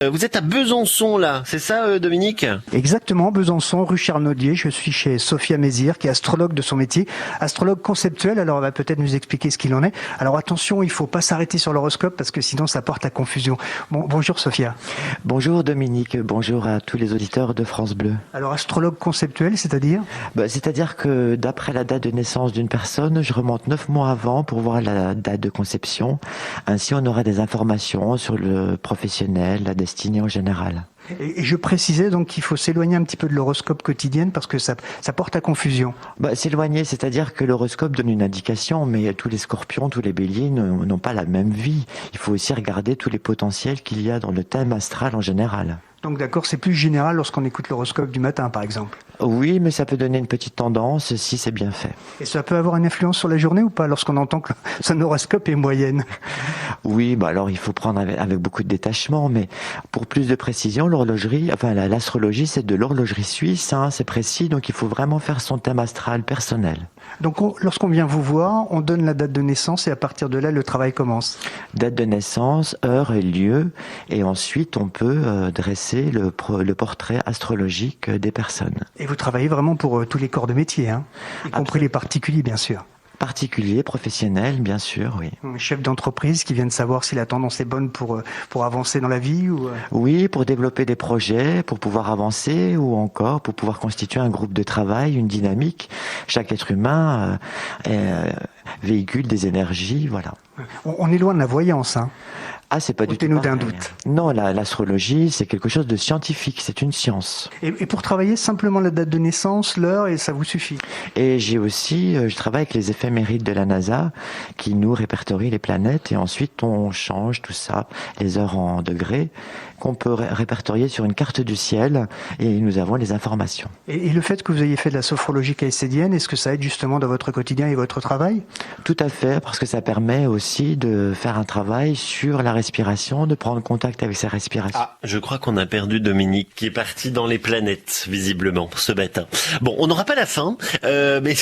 Vous êtes à Besançon là, c'est ça Dominique? Exactement, Besançon, rue Charnaudier. Je suis chez Sophia Mézir, qui est astrologue de son métier, astrologue conceptuel. Alors, elle va peut-être nous expliquer ce qu'il en est. Alors, attention, il faut pas s'arrêter sur l'horoscope parce que sinon, ça porte à confusion. Bonjour Sophia. Bonjour Dominique, bonjour à tous les auditeurs de France Bleu. Alors, astrologue conceptuel, c'est-à-dire? C'est-à-dire que d'après la date de naissance d'une personne, je remonte 9 mois avant pour voir la date de conception. Ainsi, on aura des informations sur le professionnel, la destinée en général. Et je précisais donc qu'il faut s'éloigner un petit peu de l'horoscope quotidienne parce que ça porte à confusion. S'éloigner, c'est-à-dire que l'horoscope donne une indication, mais tous les scorpions, tous les béliers n'ont pas la même vie. Il faut aussi regarder tous les potentiels qu'il y a dans le thème astral en général. Donc d'accord, c'est plus général lorsqu'on écoute l'horoscope du matin, par exemple. Oui, mais ça peut donner une petite tendance si c'est bien fait. Et ça peut avoir une influence sur la journée ou pas lorsqu'on entend que son horoscope est moyenne? Oui, alors il faut prendre avec beaucoup de détachement, mais pour plus de précision, l'astrologie, c'est de l'horlogerie suisse, c'est précis, donc il faut vraiment faire son thème astral personnel. Donc lorsqu'on vient vous voir, on donne la date de naissance et à partir de là, le travail commence. Date de naissance, heure et lieu, et ensuite on peut dresser le portrait astrologique des personnes. Et vous travaillez vraiment pour tous les corps de métier, y compris les particuliers, bien sûr. Particulier, professionnel, bien sûr, oui. Chef d'entreprise qui vient de savoir si la tendance est bonne pour avancer dans la vie ou... Oui, pour développer des projets, pour pouvoir avancer ou encore pour pouvoir constituer un groupe de travail, une dynamique. Chaque être humain véhicule des énergies, voilà. On est loin de la voyance, Ah, c'est pas du tout Ôtez-nous pareil. d'un doute. Non, l'astrologie, c'est quelque chose de scientifique, c'est une science. Et pour travailler simplement la date de naissance, l'heure, et ça vous suffit? Et je travaille avec les éphémérides de la NASA qui nous répertorient les planètes et ensuite on change tout ça, les heures en degrés, qu'on peut répertorier sur une carte du ciel et nous avons les informations. Et le fait que vous ayez fait de la sophrologie caïcédienne, est-ce que ça aide justement dans votre quotidien et votre travail? Tout à fait, parce que ça permet aussi de faire un travail sur la respiration, de prendre contact avec sa respiration. Ah, je crois qu'on a perdu Dominique qui est parti dans les planètes, visiblement, ce matin. Bon, on n'aura pas la fin, mais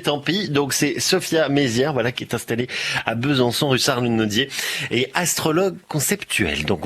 tant pis. Donc c'est Sophia Mézières, voilà, qui est installée à Besançon, rue Charles-Nodier, et astrologue conceptuel. Donc